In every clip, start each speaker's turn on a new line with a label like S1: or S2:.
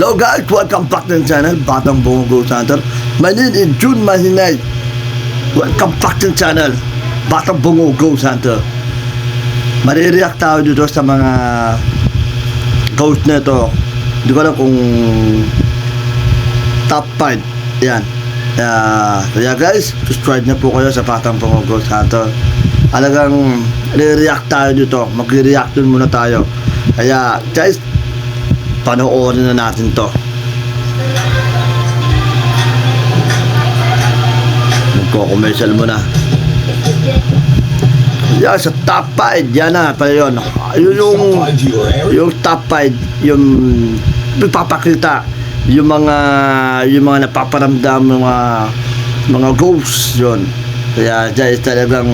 S1: Hello guys, welcome back to the channel, Batang Bungo Ghost Hunter. My name is June Mahinay. Welcome back to the channel, Batang Bungo Ghost Hunter. Marireact tayo dito sa mga ghost na ito. Hindi ko alam kung top 5. Yan. Kaya guys, subscribe na po kayo sa Batang Bungo Ghost Hunter. Alagang re-react tayo dito. Mag-reaction muna tayo. Kaya guys, panoorin na natin to. Magko-commercial muna. Yan, sa top 5. Yan na, pala yun. Yung top 5, yung papakita yung mga napaparamdam mga ghosts yun. Kaya guys, talagang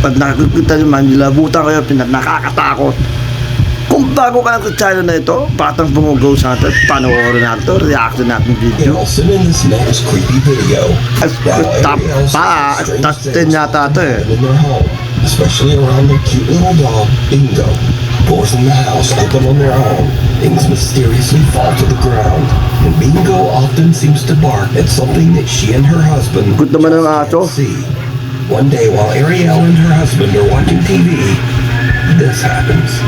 S1: pag nakikita nyo man, nilabutan kayo, nakakatakot. Kung bago ka lang sa channel na ito, Batang Bungo Ghost Hunter, panoorin natin ito, reaction natin video. Top 10 yata ito eh.
S2: Especially around their cute little dog, Bingo. Doors in the house open on their own. Things mysteriously fall to the ground. And Bingo often seems to bark at something that she and her husband
S1: Good naman ang aso.
S2: can't see. One day while Ariel and her husband are watching TV, this happens.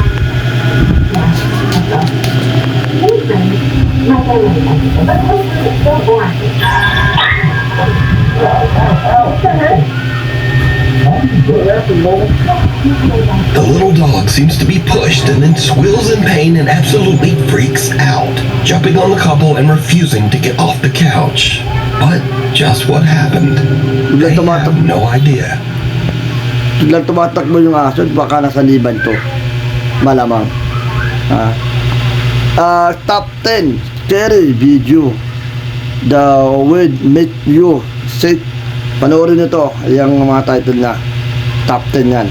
S2: The little dog seems to be pushed and then squeals in pain and absolutely freaks out, jumping on the couple and refusing to get off the couch. But just what happened? They have no idea.
S1: Biglang tumatakbo yung aso, baka nasa liban to. Malamang. Top 10 scary video. The Weird Meet You Sick. Panoorin nyo to. Yung mga title na top 10 yan.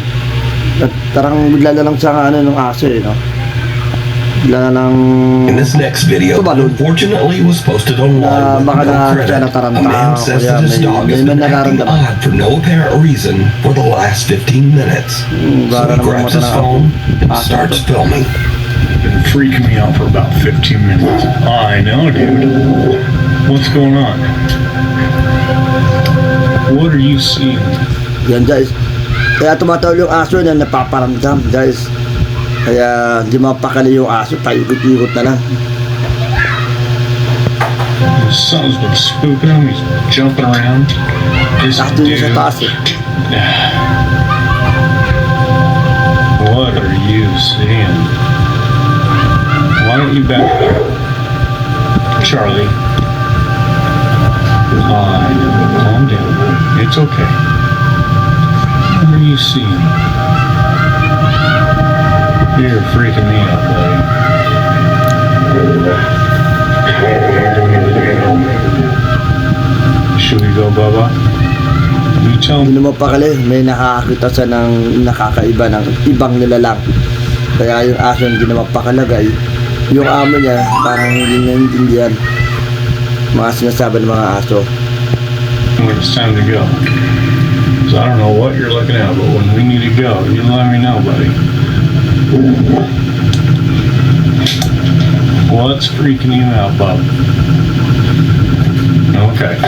S1: At tarang bigla na lang siya ng aso eh, no? Bigla na lang.
S2: In this next video, that unfortunately was posted online with no credit, a man says that his dog has been acting odd for no apparent reason for the last 15 minutes. So he grabs his phone and starts filming.
S3: Been freaking me out for about 15 minutes. I know, dude. What's going on? What are you seeing?
S1: Yan guys. Kaya tumatawag yung aso na napaparamdam guys. Kaya di mapakali yung aso, paikot-ikot na lang.
S3: The son's been spooking him. He's jumping around. This
S1: Sakto niya sa
S3: dude.
S1: taas eh.
S3: What are you seeing? Why don't you back up, Charlie? Calm down. It's okay. What are you seeing? You're freaking me out, buddy. Should we go, Bubba? You tell
S1: Hindi
S3: me.
S1: naman pakali, may nakakita siya ng nakakaiba ng ibang nilalang. Kaya yung aso hindi naman pakalagay. Yung amo niya, parang hindi niya intindihan mga sinasabi ng mga aso.
S3: When it's time to go. So I don't know what you're looking at, but when we need to go, you let me know, buddy. What's freaking you out, Bob? Okay.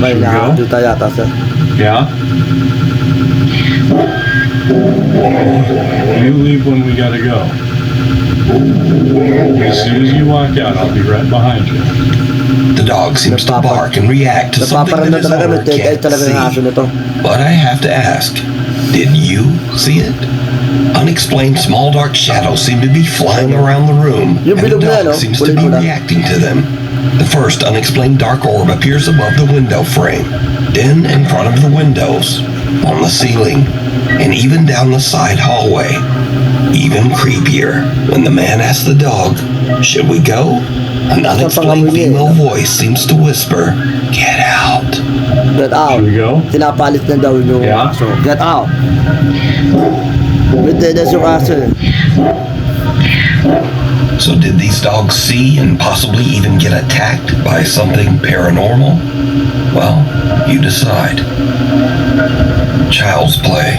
S1: May
S3: Should we go?
S1: nakakita yata siya.
S3: Yeah? You leave when we gotta go. As soon as you walk out, I'll be right behind you.
S2: The dog seems to bark and react to something that
S1: Napaparamdam
S2: his
S1: talaga,
S2: owner
S1: may take
S2: can't
S1: talaga ng aso
S2: see.
S1: nito.
S2: But I have to ask, did you see it? Unexplained small dark shadows seem to be flying around the room,
S1: Yung
S2: and the
S1: bilog na, no?
S2: dog seems to
S1: Kulay
S2: be
S1: pula.
S2: reacting to them. The first unexplained dark orb appears above the window frame, then in front of the windows, on the ceiling, and even down the side hallway. Even creepier, when the man asks the dog, "Should we go?" An unexplained female voice seems to whisper, "Get out."
S1: Get out.
S3: Should we go?
S1: Tinapalit na daw yung
S3: Yeah.
S1: aso. Get out. May tedas yung aso eh.
S2: So did these dogs see and possibly even get attacked by something paranormal? Well, you decide. Child's play.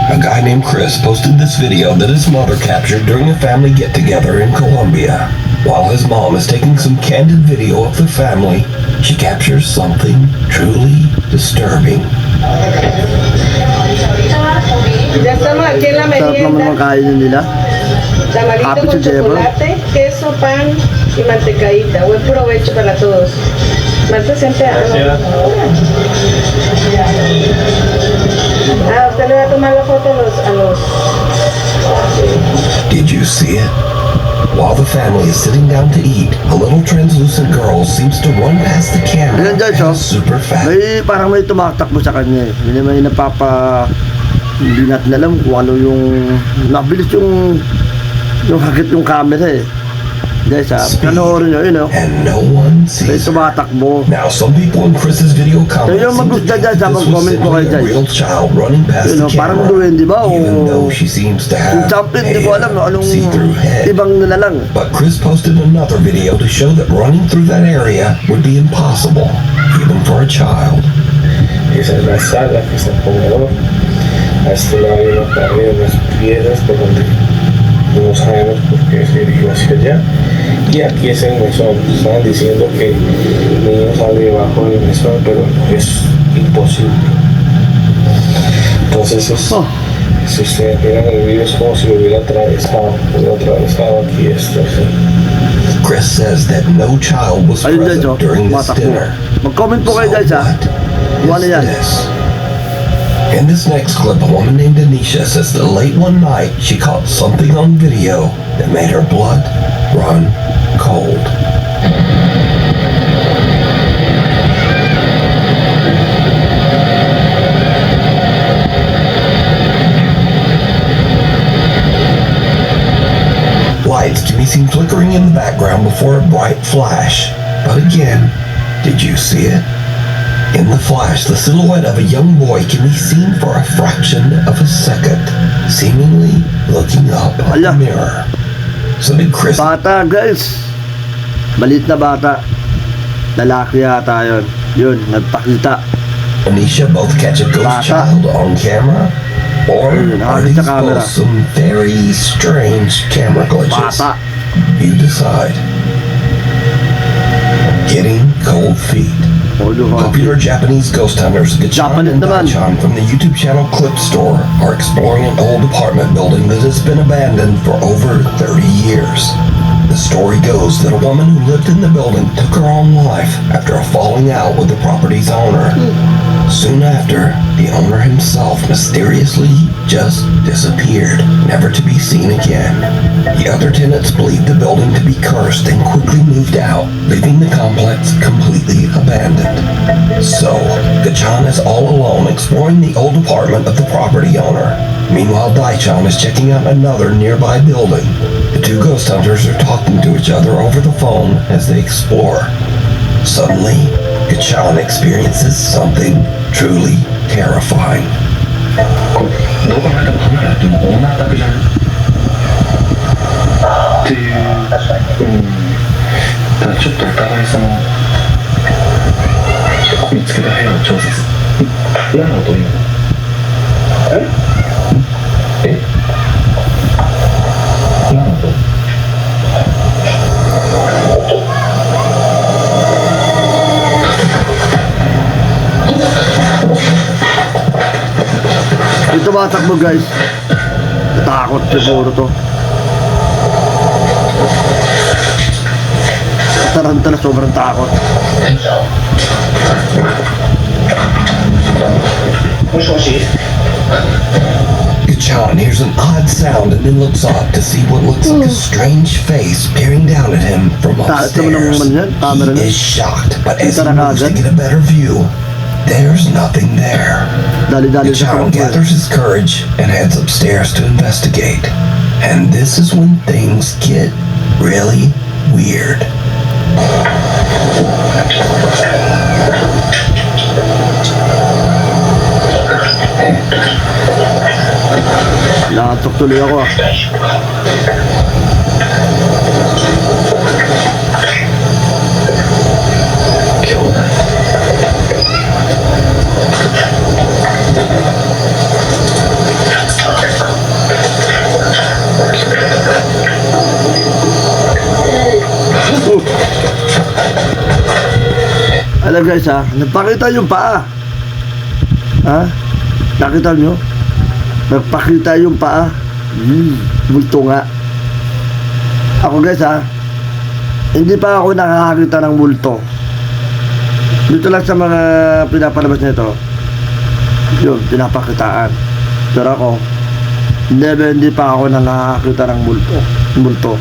S2: A guy named Chris posted this video that his mother captured during a family get-together in Colombia. While his mom is taking some candid video of the family, she captures something truly disturbing.
S4: Ya estamos aquí en la
S1: Sarap naman
S4: merienda.
S1: makain nila.
S4: Tamalito
S1: Happy
S4: con
S1: together.
S4: chocolate, queso, pan y mantecadita. Buen provecho para todos. Marta siempre usted le va a tomar la foto a los...
S2: Did you see it? While the family is sitting down to eat, a little translucent girl seems to run past the camera
S1: Ayan, guys, oh.
S2: and is super fast.
S1: Parang may tumatakbo sa kanya eh. May hindi natin alam kung ano yung nabilis yung hagit yung camera eh. Guys, panoorin nyo, yun,
S2: And no one
S1: may
S2: sees her.
S1: tumatakbo.
S2: Now, some people in Chris's video comments
S1: Yung
S2: seem to
S1: maggusta
S2: think
S1: dyan,
S2: this
S1: sabang
S2: was
S1: comment ko
S2: simply
S1: kayo
S2: a
S1: dyan.
S2: real child running past
S1: Yun,
S2: the
S1: parang
S2: camera,
S1: duwende ba?
S2: even
S1: O
S2: though she seems to
S1: yung
S2: have
S1: champion, di ko alam
S2: a
S1: anong
S2: see-through head.
S1: ibang nilalang.
S2: But Chris posted another video to show that running through that area would be impossible, even for a child.
S5: Esa es la sala, que es el comedor. A este lado hay una pared, unas piedras por donde no sabemos por qué se dirigió hacia allá. Y aquí es el mesón. Estaban diciendo que el niño sale debajo del mesón, pero es imposible. Entonces si ustedes miran el video es como si lo hubiera atravesado aquí esto. ¿Sí?
S2: Chris says that no child was
S1: Ayun guys,
S2: present during this
S1: tumatakbo.
S2: dinner.
S1: Mag-comment po kayo
S2: So
S1: guys, ha.
S2: what
S1: Ano
S2: is
S1: yan?
S2: this? In this next clip, a woman named Anisha says that late one night she caught something on video that made her blood run cold. Lights can be seen flickering in the background before a bright flash. But again, did you see it? In the flash, the silhouette of a young boy can be seen for a fraction of a second, seemingly looking up at the
S1: Ala.
S2: mirror. So did Chris
S1: Bata guys. Balit na bata. Lalaki yata yun. Yun, nagpakita.
S2: Anisha both catch a ghost
S1: Bata.
S2: child on camera? Or
S1: Ayun,
S2: are
S1: nakakita
S2: these
S1: camera.
S2: both some very strange camera glitches?
S1: Bata.
S2: You decide. Getting cold feet. Popular Japanese ghost hunters Gachan
S1: Japanese
S2: and
S1: naman.
S2: Daichan from the YouTube channel Clip Store are exploring an old apartment building that has been abandoned for over 30 years. The story goes that a woman who lived in the building took her own life after a falling out with the property's owner. Soon after, the owner himself mysteriously just disappeared, never to be seen again. The other tenants believed the building to be cursed and quickly moved out, leaving the complex completely abandoned. So, Gachan is all alone exploring the old apartment of the property owner. Meanwhile, Daichan is checking out another nearby building. The two ghost hunters are talking to each other over the phone as they explore. Suddenly, Gachan experiences something truly terrifying.
S6: どう考えてもカメラってもう女だけじゃないっていうただちょっとお互いその見つけた部屋を調査する何の音今え何の音
S1: Ito matakbo guys. Takot siguro to. Tarantala, sobrang takot.
S2: Gachan hears an odd sound and then looks up to see what looks like a strange face peering down at him from
S1: Taas naman ng
S2: upstairs.
S1: man yan, camera
S2: He
S1: na.
S2: is shocked, but as he
S1: Kita na
S2: moves to
S1: kaagad.
S2: get a better view, there's nothing there.
S1: Dali-dali sa
S2: Gachan
S1: takbo.
S2: gathers his courage and heads upstairs to investigate. And this is when things get really weird.
S1: Nakatok tuloy ako ah. guys ha, nagpakita yung paa. Ha? Nakita nyo? Nagpakita yung paa. Multo nga. Ako guys ha, hindi pa ako nakakakita ng multo. Dito lang sa mga pinapalabas nito, yun, pinapakitaan. Pero ako, hindi pa ako nakakakita ng multo.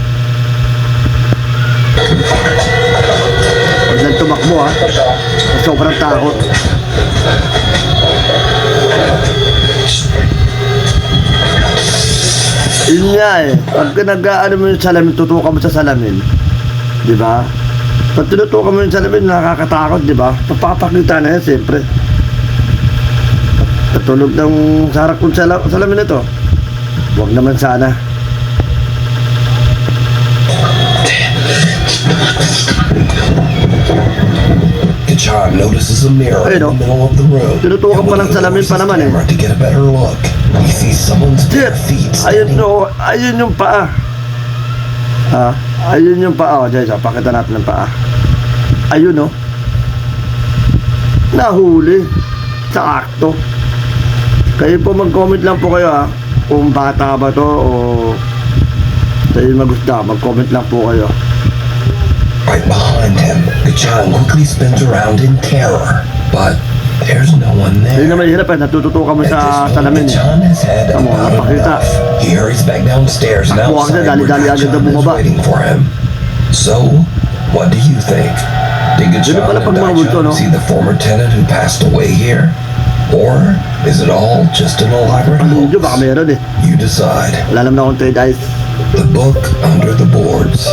S1: Huwag lang tumakbo ha, sobrang takot. Yun nga eh, pag nag-ano mo yung salamin, tutukan mo sa salamin, di ba? Pag tinutukan mo yung salamin, nakakatakot, di ba? Papapakita na yan, siyempre. Katulog ng sarap kong salamin na to. Huwag naman sana.
S2: Kachan notices a mirror in the middle of the room.
S1: Tinutukan pa ng salamin pa naman eh.
S2: To get a better look, he sees someone's bare feet
S1: Ayun
S2: standing.
S1: no, ayun yung paa. Ayun yung paa. O, Jay, pakita natin ng paa. Ayun no. Nahuli sa akto. Kayo po mag-comment lang po kayo ha, kung bata ba to o sa'yo magusta, mag-comment lang po kayo.
S2: Right behind him, Kachan quickly spins around in terror, but there's no one
S1: Hindi
S2: there.
S1: na mahirap eh, natututukan mo
S2: At
S1: sa
S2: this point,
S1: salamin eh.
S2: Kachan has had
S1: Tama,
S2: about
S1: napakita.
S2: enough. He hurries back downstairs and
S1: Takbo agad,
S2: outside where
S1: dali-dali agad na
S2: Kachan is
S1: bumaba.
S2: waiting for him. So, what do you think? Did
S1: Ganun pala
S2: Kachan
S1: pag
S2: and
S1: mga multo, no?
S2: Daichan see the former tenant who passed away here? Or is it all just an elaborate
S1: Ang video baka
S2: hoax?
S1: meron eh.
S2: You decide.
S1: Wala naman akong third eyes.
S2: The book under the boards.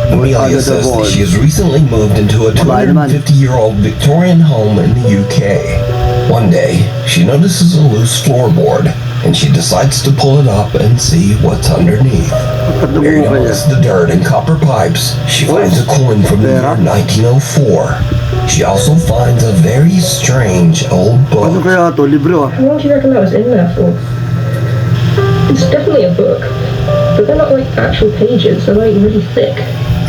S1: Under
S2: Amelia
S1: the
S2: says that
S1: boards.
S2: she has recently moved into a
S1: Babae naman.
S2: 250-year-old Victorian home in the UK. One day, she notices a loose floorboard, and she decides to pull it up and see what's underneath.
S1: Pagtungo
S2: Buried
S1: kaya.
S2: amongst the dirt and copper pipes, she
S1: Oh,
S2: finds a coin from the
S1: pera.
S2: year 1904. She also finds a very strange old
S1: Ano
S2: book.
S1: kaya to? Libro ah.
S4: How long do you reckon that was in there for? It's definitely a book, but they're not like actual pages, they're like really thick.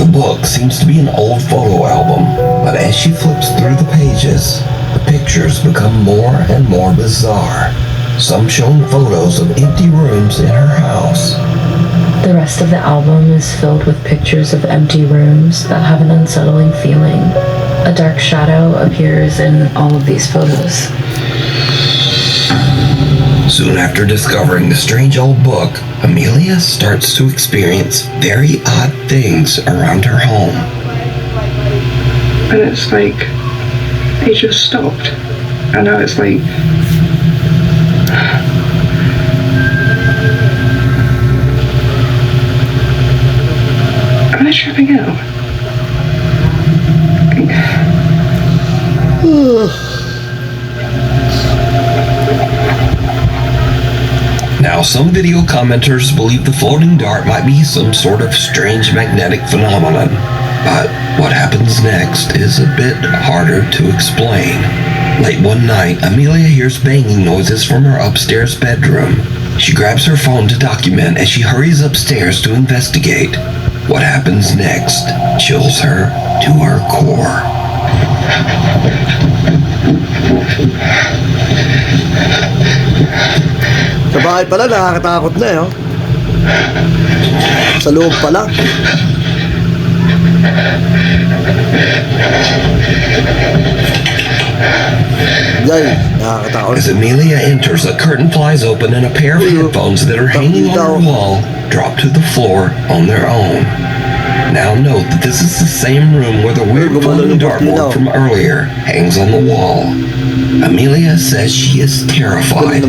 S2: The book seems to be an old photo album, but as she flips through the pages, the pictures become more and more bizarre. Some showing photos of empty rooms in her house.
S7: The rest of the album is filled with pictures of empty rooms that have an unsettling feeling. A dark shadow appears in all of these photos.
S2: Soon after discovering the strange old book, Amelia starts to experience very odd things around her home.
S8: And it's like it just stopped, and now it's like am I tripping out?
S2: Now, some video commenters believe the floating dart might be some sort of strange magnetic phenomenon, but what happens next is a bit harder to explain. Late one night, Amelia hears banging noises from her upstairs bedroom. She grabs her phone to document as she hurries upstairs to investigate. What happens next chills her to her core.
S1: Sa bahay pala, nakakatakot na eh. Oh. Sa loob pala. Jay, nakakatakot.
S2: As Amelia enters, a curtain flies open and a pair of headphones that are hanging on her wall drop to the floor on their own. Now note that this is the same room where the weird floating dartboard from earlier hangs on the wall. Amelia says she is terrified.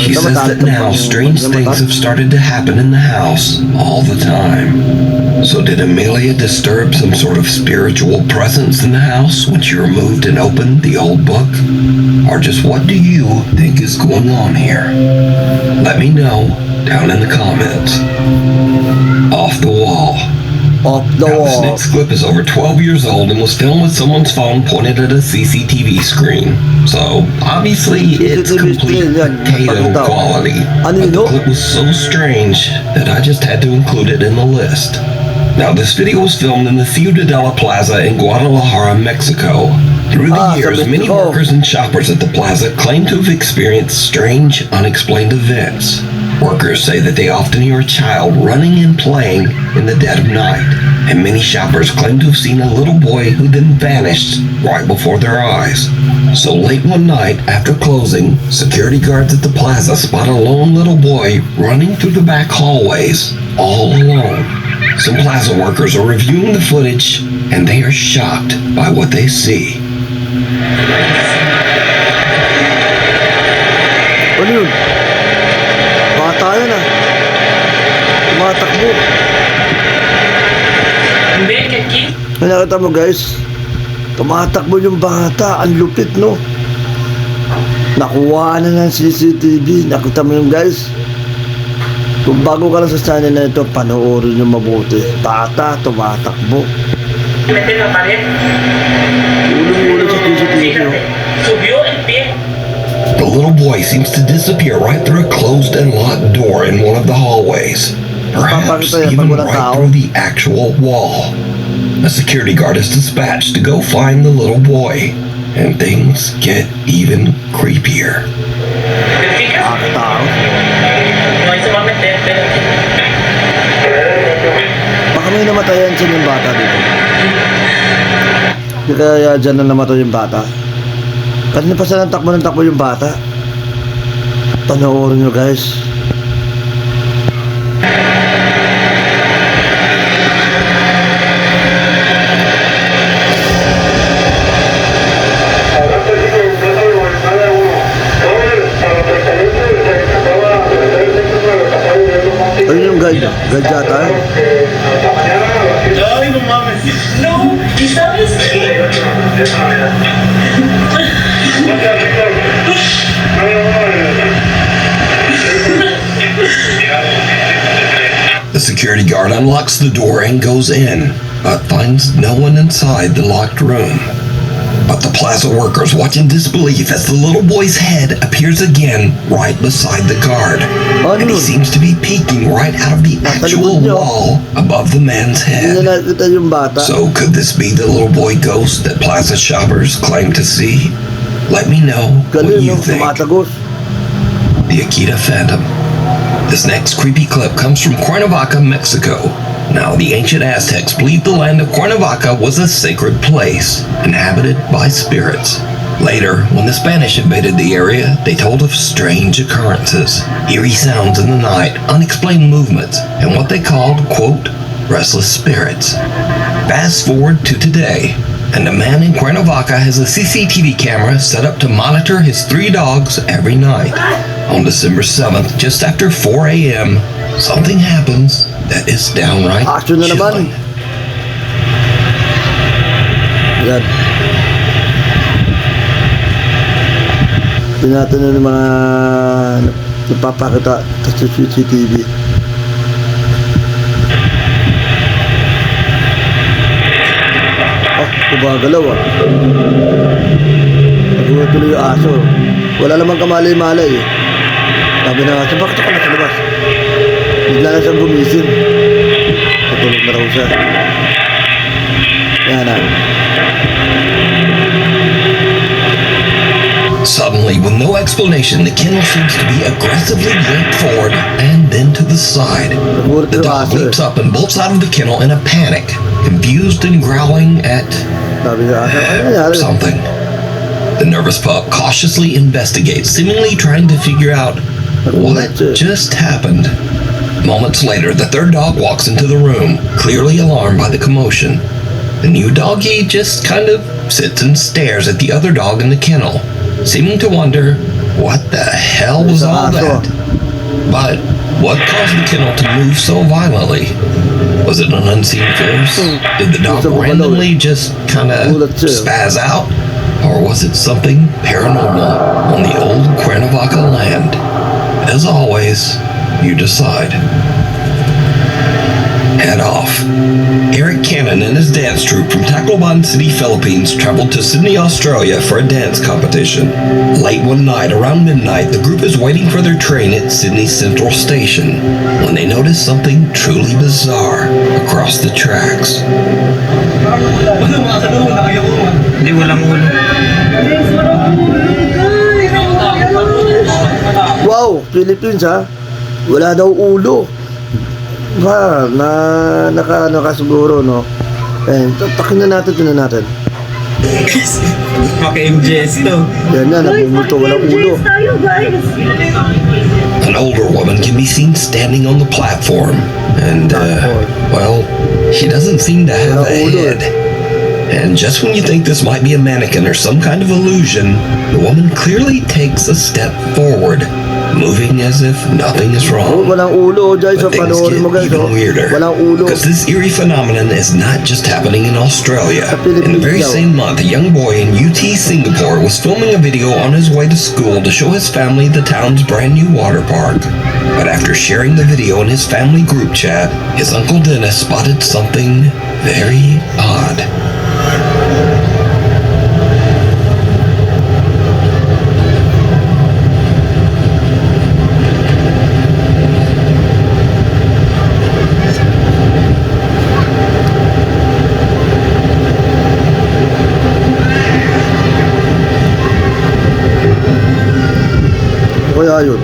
S2: She says that now strange things have started to happen in the house all the time. So did Amelia disturb some sort of spiritual presence in the house when she removed and opened the old book? Or just what do you think is going on here? Let me know down in the comments. Off the wall.
S1: Off the
S2: Now, this
S1: wall.
S2: next clip is over 12 years old and was filmed with someone's phone pointed at a CCTV screen. So, obviously, it's
S1: CCTV
S2: complete
S1: screen, yan.
S2: potato
S1: Pakita.
S2: quality.
S1: Ano
S2: But the
S1: yun?
S2: clip was so strange that I just had to include it in the list. Now, this video was filmed in the Ciudadela Plaza in Guadalajara, Mexico. Through the
S1: Ah,
S2: years,
S1: sabi
S2: many
S1: ko.
S2: workers and shoppers at the plaza claim to have experienced strange, unexplained events. Workers say that they often hear a child running and playing in the dead of night, and many shoppers claim to have seen a little boy who then vanished right before their eyes. So late one night, after closing, security guards at the plaza spot a lone little boy running through the back hallways, all alone. Some plaza workers are reviewing the footage, and they are shocked by what they see.
S1: Ano yun? Bata yun ah. Tumatakbo. Ano nakita mo guys? Tumatakbo yung bata. Ang lupit no? Nakuha na ng CCTV. Nakita mo yung guys? Kung bago ka lang sa channel na ito, panoorin nyo mabuti. Bata, tumatakbo. Ulong-ulong sa CCTV no?
S2: The little boy seems to disappear right through a closed and locked door in one of the hallways. Perhaps even right through the actual wall. A security guard is dispatched to go find the little boy, and things get even creepier.
S1: Nakakatao. Baka may namatayan siya yung bata dito. Hindi kaya dyan na namatay yung bata. Kanina pa siya ng takbo yung bata. Panoorin nyo guys. Ayun yung guide. Guide yata yun.
S9: No, quizás es que...
S2: The security guard unlocks the door and goes in, but finds no one inside the locked room. But the plaza workers watch in disbelief as the little boy's head appears again right beside the guard. And he seems to be peeking right out of the actual wall above the man's
S1: Hindi
S2: head.
S1: na nakita yung bata.
S2: So could this be the little boy ghost that plaza shoppers claim to see? Let me know what
S1: Galing
S2: you
S1: no?
S2: think.
S1: Tumatagos.
S2: The Akita Phantom. This next creepy clip comes from Cuernavaca, Mexico. Now, the ancient Aztecs believed the land of Cuernavaca was a sacred place, inhabited by spirits. Later, when the Spanish invaded the area, they told of strange occurrences, eerie sounds in the night, unexplained movements, and what they called, quote, restless spirits. Fast forward to today, and a man in Cuernavaca has a CCTV camera set up to monitor his 3 dogs every night. On December 7th, just after 4 a.m., something happens that is downright
S1: Action na naman.
S2: chilling.
S1: Yan. Pinatan na ng mga napapakita sa CCTV. Oh, kumagalaw ah. Nagulat tuloy yung aso. Wala namang kamalay-malay eh. Sabi na aso, bakit ako nasa labas? Bigla na siyang gumising. Patulog na raw siya. Yan ah.
S2: Suddenly, with no explanation, the kennel seems to be aggressively yanked forward and then to the side. The dog leaps up and bolts out of the kennel in a panic, confused and growling at
S1: Sabi na aso, ano nangyari?
S2: something. The nervous pup cautiously investigates, seemingly trying to figure out what just happened. Moments later, the third dog walks into the room, clearly alarmed by the commotion. The new doggy just kind of sits and stares at the other dog in the kennel, seeming to wonder what the hell was all that. But what caused the kennel to move so violently? Was it an unseen force? Did the dog randomly just kind of spaz out? Or was it something paranormal on the old Cuernavaca land? As always, you decide. Head off. Eric Cannon and his dance troupe from Tacloban City, Philippines traveled to Sydney, Australia for a dance competition. Late one night, around midnight, the group is waiting for their train at Sydney Central Station when they notice something truly bizarre across the tracks.
S10: Hindi, walang ulo.
S1: Wow, Philippines ha. Wala daw ulo. Nakasiguro, no? Eh, takin na natin, tinan natin.
S10: Maka-MJS to.
S1: Yan na, nabumulto, walang ulo.
S2: An older woman can be seen standing on the platform, and, well, she doesn't seem to have a head. And just when you think this might be a mannequin or some kind of illusion, the woman clearly takes a step forward, moving as if nothing is
S1: Oh,
S2: wrong.
S1: walang ulo, guys. So,
S2: But things
S1: panoorin
S2: get
S1: mo, guys.
S2: even
S1: Oh.
S2: weirder,
S1: Walang ulo.
S2: because this eerie phenomenon is not just happening in Australia. In the very same month, a young boy in UT Singapore was filming a video on his way to school to show his family the town's brand new water park. But after sharing the video in his family group chat, his Uncle Dennis spotted something very odd.
S1: Kaya yun.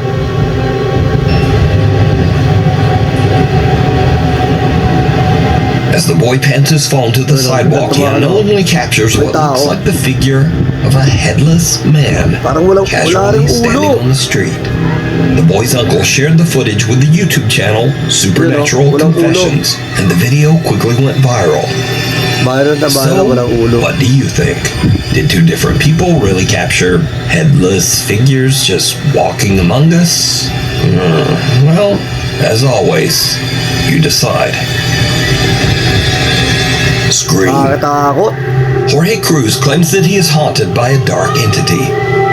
S2: As the boy pans his phone to the sidewalk, he unknowingly captures what looks like the figure of a headless man
S1: Parang wala
S2: casually
S1: ring
S2: standing
S1: ulo.
S2: on the street. The boy's uncle shared the footage with the YouTube channel Supernatural
S1: walang ulo.
S2: Confessions, and the video quickly went viral.
S1: Viral na viral,
S2: So,
S1: walang ulo.
S2: what do you think? Did two different people really capture headless figures just walking among us? Well, as always, you decide. Scream.
S1: Nakakatakot.
S2: Jorge Cruz claims that he is haunted by a dark entity.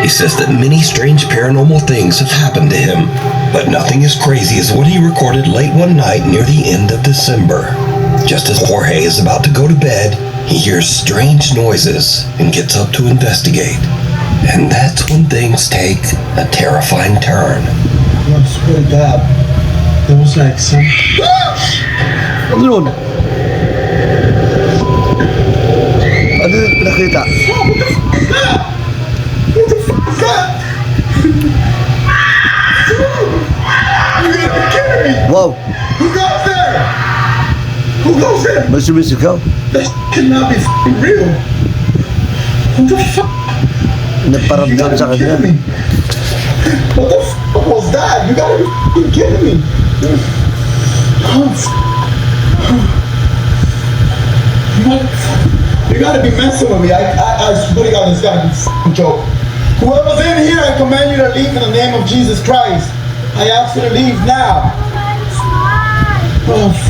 S2: He says that many strange paranormal things have happened to him, but nothing as crazy as what he recorded late one night near the end of December. Just as Jorge is about to go to bed, he hears strange noises and gets up to investigate. And that's when things take a terrifying turn.
S11: I swear to God, there was like some.
S1: Ano yun? Ano yung pinakita?
S11: What the fuck is that? You gotta be kidding me!
S1: Wow,
S11: Who goes there? Who goes there?
S1: may sumisigaw.
S11: That cannot be f***ing real. What the fuck? You
S1: Nagparamdam
S11: gotta
S1: sa
S11: be
S1: kanya.
S11: kidding me. What the fuck was that? You gotta be f***ing kidding me. Oh, you gotta be messing with me. I swear to God, this gotta be a f***ing joke. Whoever's in here, I command you to leave in the name of Jesus Christ. I ask you to leave now. Oh, f***.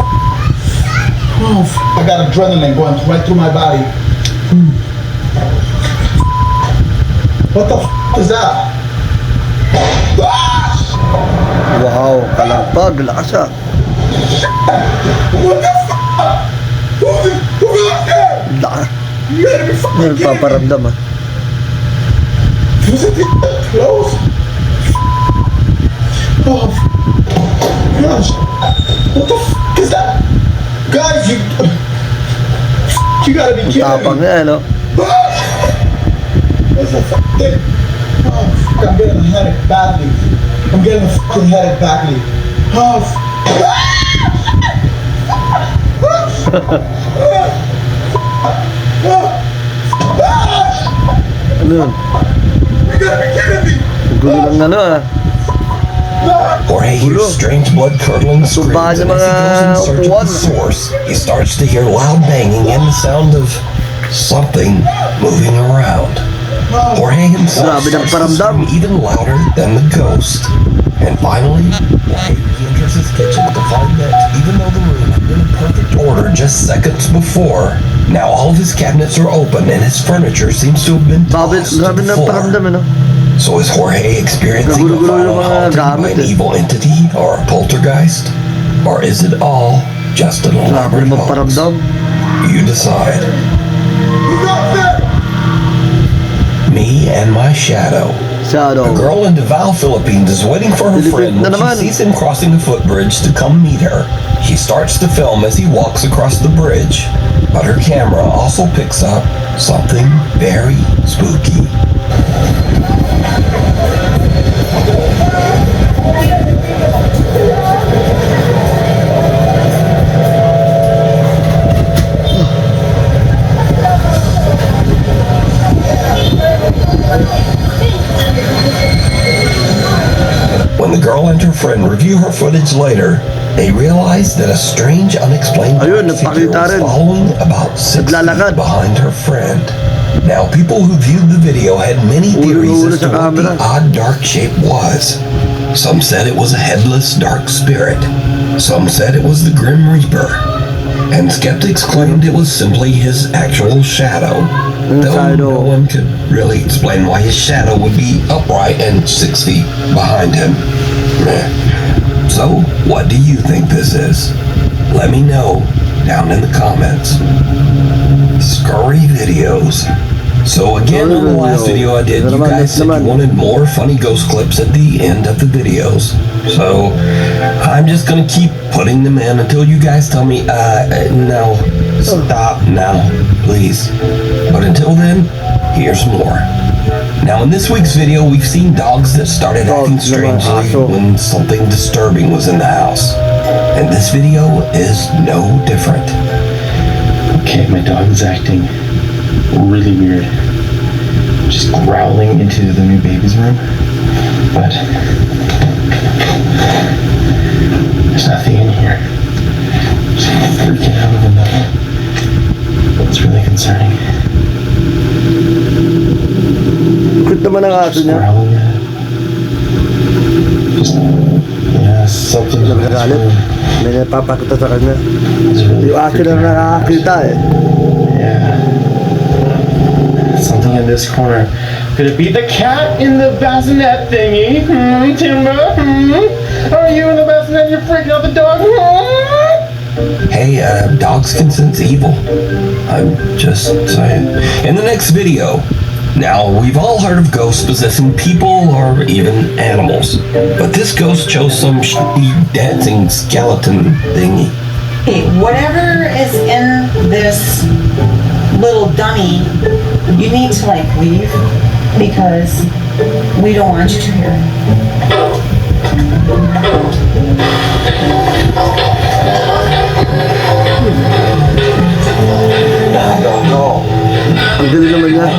S11: Oh, f***. I got adrenaline going right through my body. What the f*** is that?
S1: Wow, kalagpag, lakas ah.
S11: What the f***? Who got there?
S1: Lakas.
S11: You gotta be f***ing kidding me.
S1: Nagpaparamdam ah.
S11: Was it close? Oh, gosh. What the f*** is that? Guys, you gotta be kidding
S1: Tapang
S11: me.
S1: niya, no?
S11: What's the f*** thing? Oh, f***, I'm getting a headache badly. I'm getting a f***ing headache badly. Oh, f***.
S1: Ano yun?
S11: You gotta be kidding me.
S1: Gulo ng ano ah.
S2: Jorge hears strange blood-curdling screams,
S1: Tumbahan
S2: and
S1: ng
S2: as he goes in
S1: mga
S2: search of the
S1: upuan.
S2: source, he starts to hear loud banging and the sound of something moving around. Jorge himself
S1: Grabe ng
S2: starts to
S1: paramdam.
S2: scream even louder than the ghost. And finally, Jorge re-enters his kitchen to find that even though the room had been in perfect order just seconds before, now all of his cabinets are open and his furniture seems to have been
S1: Grabe,
S2: tossed to
S1: grabe
S2: the
S1: ng
S2: floor.
S1: paramdam, ano?
S2: So is Jorge experiencing a
S1: Nagulo-gulo
S2: final
S1: yung mga
S2: haunting by
S1: gamit,
S2: an
S1: eh.
S2: evil entity or a poltergeist? Or is it all just an
S1: Grabe
S2: elaborate
S1: naman
S2: hoax?
S1: paramdam.
S2: You decide. Me and my shadow.
S1: Shadow.
S2: A girl in Davao, Philippines is waiting for her friend when she sees him crossing a footbridge to come meet her. She starts to film as he walks across the bridge, but her camera also picks up something very spooky. When the girl and her friend review her footage later, they realize that a strange, unexplained
S1: Ayun,
S2: figure
S1: nagpakita
S2: was
S1: rin.
S2: following about 6 feet
S1: Naglalakad.
S2: behind her friend. Now, people who viewed the video had many theories
S1: Ulo-ulo
S2: as to
S1: sa
S2: what the
S1: camera.
S2: odd dark shape was. Some said it was a headless dark spirit. Some said it was the Grim Reaper. And skeptics claimed it was simply his actual shadow. Though no one could really explain why his shadow would be upright and 6 feet behind him. So, what do you think this is? Let me know down in the comments. Scurry videos. So again, on the last video I did, you guys said you wanted more funny ghost clips at the end of the videos. So, I'm just gonna keep putting them in until you guys tell me, no, stop now, please. But until then, here's more. Now in this week's video, we've seen dogs that started acting strangely when something disturbing was in the house. And this video is no different.
S6: Okay, my dog is acting really weird. Just growling into the new baby's room. But there's nothing in here. Just freaking out of another. It's really concerning.
S1: Bakit naman ang aso niya?
S6: Growling at it. Just, yeah, something in this
S1: Nagagalit.
S6: room.
S1: May napapakita sa kanya.
S6: It's really
S1: Yung aso na nakakakita eh.
S6: Yeah. Something in this corner. Could it be the cat in the bassinet thingy? Timber? Are you in the bassinet? You're freaking out the dog?
S2: Hey, dogs can sense evil. I'm just saying. In the next video, now we've all heard of ghosts possessing people or even animals, but this ghost chose some shitty dancing skeleton thingy.
S12: Hey, whatever is in this little dummy, you need to leave because we don't want you to hear it.
S2: I don't know.
S1: Ang galing naman niya.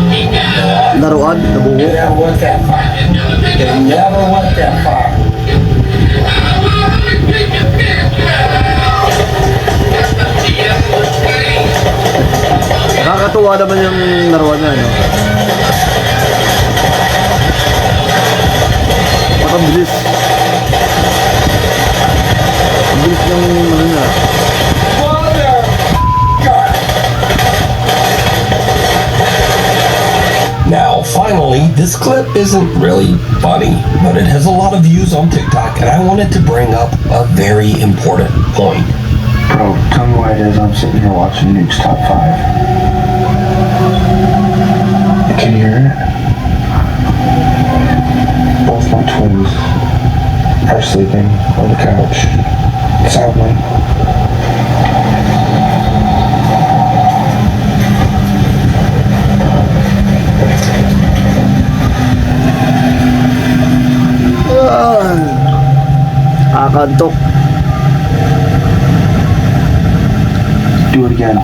S1: Laruan, nabuo.
S2: It never went that far. It never went that far.
S1: Nakakatuwa naman yung laruan niya, no? Nakabilis. Ang bilis ng ano niya.
S2: Now, finally, this clip isn't really funny, but it has a lot of views on TikTok, and I wanted to bring up a very important point.
S6: Bro, tell me why it is I'm sitting here watching Nuke's Top 5. Can you hear it? Both my twins are sleeping on the couch, soundly.
S1: Kakantok.
S6: Do it again.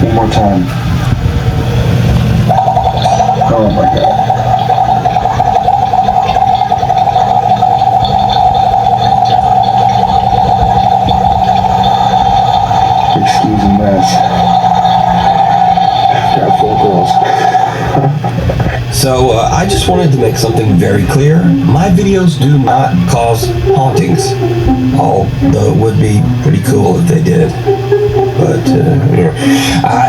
S6: One more time. Oh my god.
S2: So I just wanted to make something very clear. My videos do not cause hauntings, although it would be pretty cool if they did. But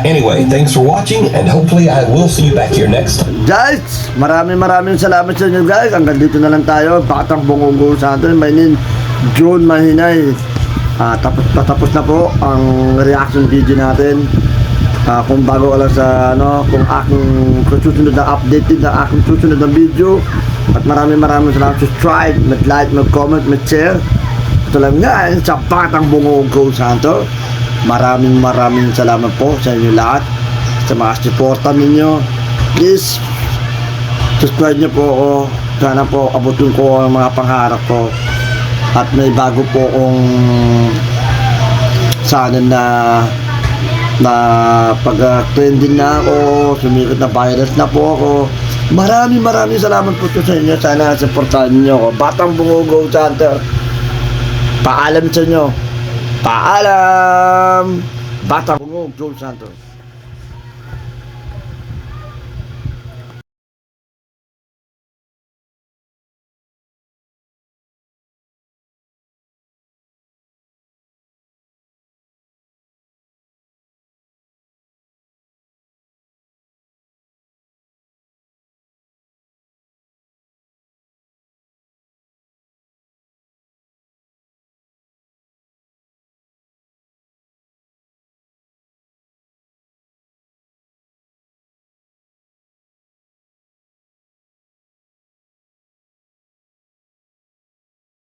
S2: anyway, thanks for watching, and hopefully I will see you back here next time.
S1: Guys, maraming salamat sa inyo guys. Hanggang dito na lang tayo. Batang Bungogo Santo. My name John Mahinay. Tapos na po ang reaction video natin. Kung bago ka lang sa kung susunod na update din na aking susunod na video. At maraming salamat. Subscribe, mag-like, mag-comment, mag-share. Ito lang nga sa Batang Bungogo Santo. Maraming salamat po sa inyo lahat, sa mga suporta ninyo. Please subscribe nyo po ako. Sana po abutin ko ang mga pangarap ko. At may bago po akong sana na pag-trending na ako, sumikat na virus na po ako. Maraming salamat po sa inyo. Sana supportahan nyo ako. Batang Bungogo Santo. Paalam sa inyo. Paalam! Batang Bungogo Santo.